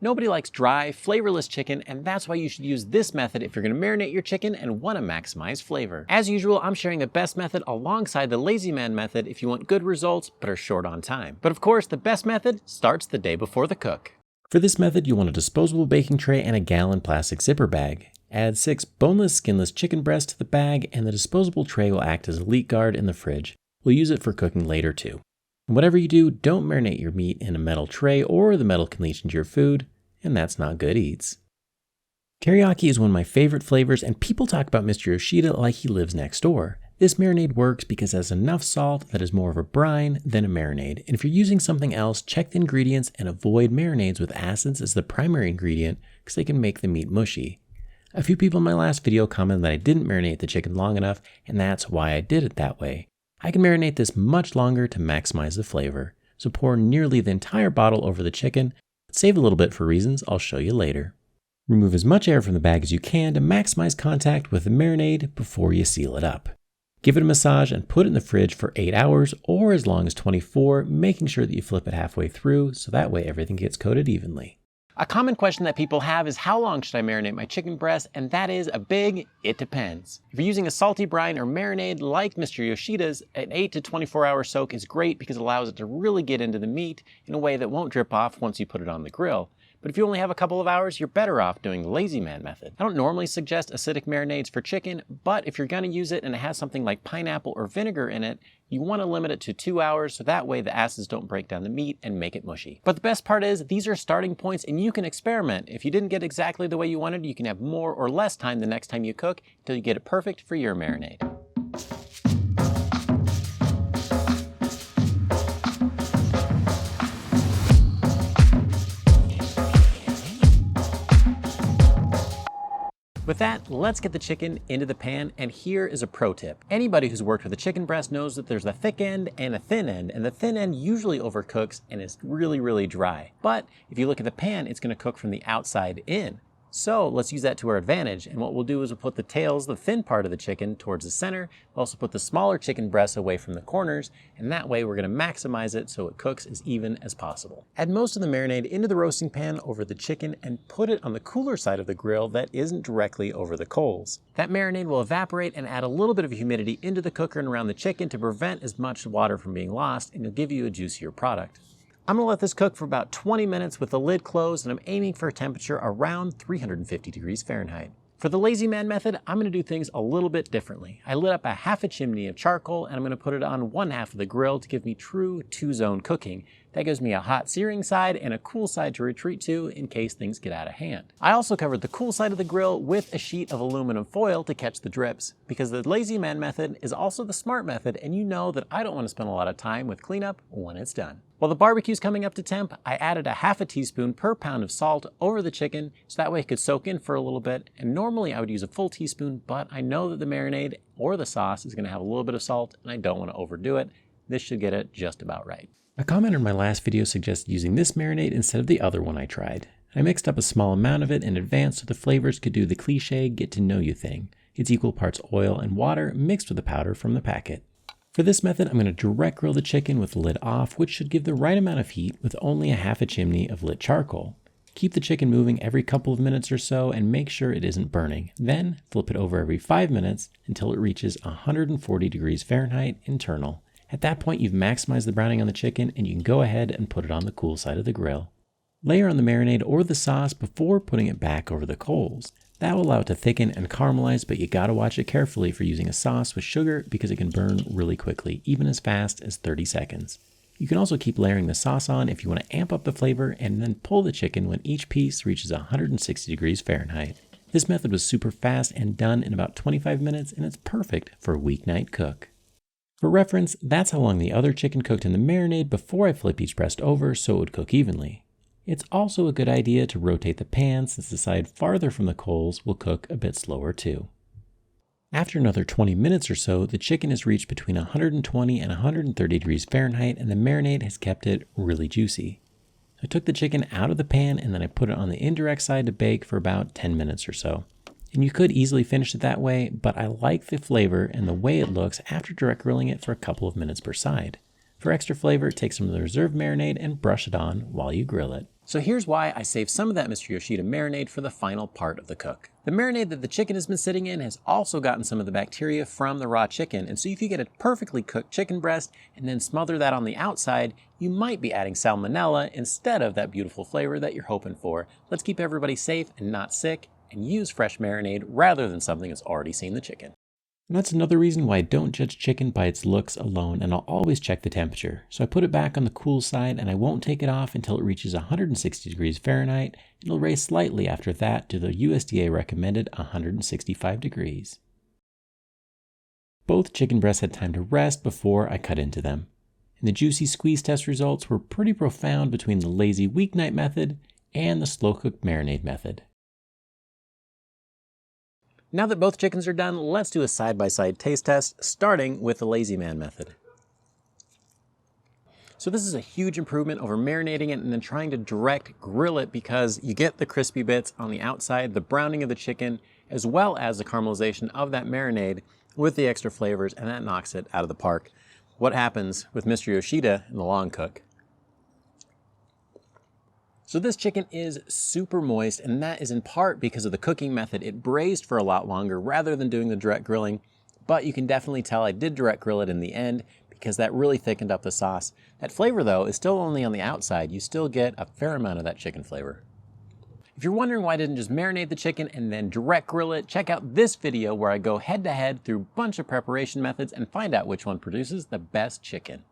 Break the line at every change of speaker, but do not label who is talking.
Nobody likes dry, flavorless chicken, and that's why you should use this method if you're going to marinate your chicken and want to maximize flavor. As usual, I'm sharing the best method alongside the Lazy Man method if you want good results but are short on time. But of course, the best method starts the day before the cook. For this method, you want a disposable baking tray and a gallon plastic zipper bag. Add 6 boneless, skinless chicken breasts to the bag, and the disposable tray will act as a leak guard in the fridge. We'll use it for cooking later too. Whatever you do, don't marinate your meat in a metal tray or the metal can leach into your food, and that's not good eats. Teriyaki is one of my favorite flavors, and people talk about Mr. Yoshida like he lives next door. This marinade works because it has enough salt that is more of a brine than a marinade, and if you're using something else, check the ingredients and avoid marinades with acids as the primary ingredient because they can make the meat mushy. A few people in my last video commented that I didn't marinate the chicken long enough, and that's why I did it that way. I can marinate this much longer to maximize the flavor, so pour nearly the entire bottle over the chicken, but save a little bit for reasons I'll show you later. Remove as much air from the bag as you can to maximize contact with the marinade before you seal it up. Give it a massage and put it in the fridge for 8 hours or as long as 24, making sure that you flip it halfway through so that way everything gets coated evenly. A common question that people have is how long should I marinate my chicken breast, and that is a big it depends. If you're using a salty brine or marinade like Mr. Yoshida's, an 8 to 24 hour soak is great because it allows it to really get into the meat in a way that won't drip off once you put it on the grill. But if you only have a couple of hours, you're better off doing the Lazy Man method. I don't normally suggest acidic marinades for chicken, but if you're gonna use it and it has something like pineapple or vinegar in it, you wanna limit it to 2 hours so that way the acids don't break down the meat and make it mushy. But the best part is these are starting points and you can experiment. If you didn't get exactly the way you wanted, you can have more or less time the next time you cook until you get it perfect for your marinade. With that, let's get the chicken into the pan, and here is a pro tip. Anybody who's worked with a chicken breast knows that there's a thick end and a thin end, and the thin end usually overcooks and is really, really dry. But if you look at the pan, it's gonna cook from the outside in. So let's use that to our advantage, and what we'll do is we'll put the tails, the thin part of the chicken, towards the center. We'll also put the smaller chicken breasts away from the corners, and that way we're gonna maximize it so it cooks as even as possible. Add most of the marinade into the roasting pan over the chicken and put it on the cooler side of the grill that isn't directly over the coals. That marinade will evaporate and add a little bit of humidity into the cooker and around the chicken to prevent as much water from being lost, and it'll give you a juicier product. I'm gonna let this cook for about 20 minutes with the lid closed, and I'm aiming for a temperature around 350 degrees Fahrenheit. For the Lazy Man method, I'm gonna do things a little bit differently. I lit up a half a chimney of charcoal, and I'm gonna put it on one half of the grill to give me true 2-zone cooking. That gives me a hot searing side and a cool side to retreat to in case things get out of hand. I also covered the cool side of the grill with a sheet of aluminum foil to catch the drips, because the Lazy Man method is also the smart method, and you know that I don't want to spend a lot of time with cleanup when it's done. While the barbecue's coming up to temp, I added a half a teaspoon per pound of salt over the chicken so that way it could soak in for a little bit, and normally I would use a full teaspoon, but I know that the marinade or the sauce is going to have a little bit of salt and I don't want to overdo it. This should get it just about right. A commenter in my last video suggested using this marinade instead of the other one I tried. I mixed up a small amount of it in advance so the flavors could do the cliche get to know you thing. It's equal parts oil and water mixed with the powder from the packet. For this method, I'm going to direct grill the chicken with the lid off, which should give the right amount of heat with only a half a chimney of lit charcoal. Keep the chicken moving every couple of minutes or so and make sure it isn't burning. Then flip it over every 5 minutes until it reaches 140 degrees Fahrenheit internal. At that point, you've maximized the browning on the chicken and you can go ahead and put it on the cool side of the grill. Layer on the marinade or the sauce before putting it back over the coals. That will allow it to thicken and caramelize, but you gotta watch it carefully for using a sauce with sugar because it can burn really quickly, even as fast as 30 seconds. You can also keep layering the sauce on if you want to amp up the flavor, and then pull the chicken when each piece reaches 160 degrees Fahrenheit. This method was super fast and done in about 25 minutes, and it's perfect for a weeknight cook. For reference, that's how long the other chicken cooked in the marinade before I flip each breast over so it would cook evenly. It's also a good idea to rotate the pan since the side farther from the coals will cook a bit slower too. After another 20 minutes or so, the chicken has reached between 120 and 130 degrees Fahrenheit and the marinade has kept it really juicy. I took the chicken out of the pan and then I put it on the indirect side to bake for about 10 minutes or so. And you could easily finish it that way, but I like the flavor and the way it looks after direct grilling it for a couple of minutes per side. For extra flavor, take some of the reserved marinade and brush it on while you grill it. So here's why I saved some of that Mr. Yoshida marinade for the final part of the cook. The marinade that the chicken has been sitting in has also gotten some of the bacteria from the raw chicken, and so if you get a perfectly cooked chicken breast and then smother that on the outside, you might be adding salmonella instead of that beautiful flavor that you're hoping for. Let's keep everybody safe and not sick, and use fresh marinade rather than something that's already seen the chicken. And that's another reason why I don't judge chicken by its looks alone, and I'll always check the temperature. So I put it back on the cool side, and I won't take it off until it reaches 160 degrees Fahrenheit. It'll raise slightly after that to the USDA recommended 165 degrees. Both chicken breasts had time to rest before I cut into them. And the juicy squeeze test results were pretty profound between the lazy weeknight method and the slow cooked marinade method. Now that both chickens are done, let's do a side-by-side taste test, starting with the Lazy Man method. So this is a huge improvement over marinating it and then trying to direct grill it, because you get the crispy bits on the outside, the browning of the chicken, as well as the caramelization of that marinade with the extra flavors, and that knocks it out of the park. What happens with Mr. Yoshida in the long cook? So this chicken is super moist, and that is in part because of the cooking method. It braised for a lot longer rather than doing the direct grilling, but you can definitely tell I did direct grill it in the end because that really thickened up the sauce. That flavor though is still only on the outside. You still get a fair amount of that chicken flavor. If you're wondering why I didn't just marinate the chicken and then direct grill it, check out this video where I go head to head through a bunch of preparation methods and find out which one produces the best chicken.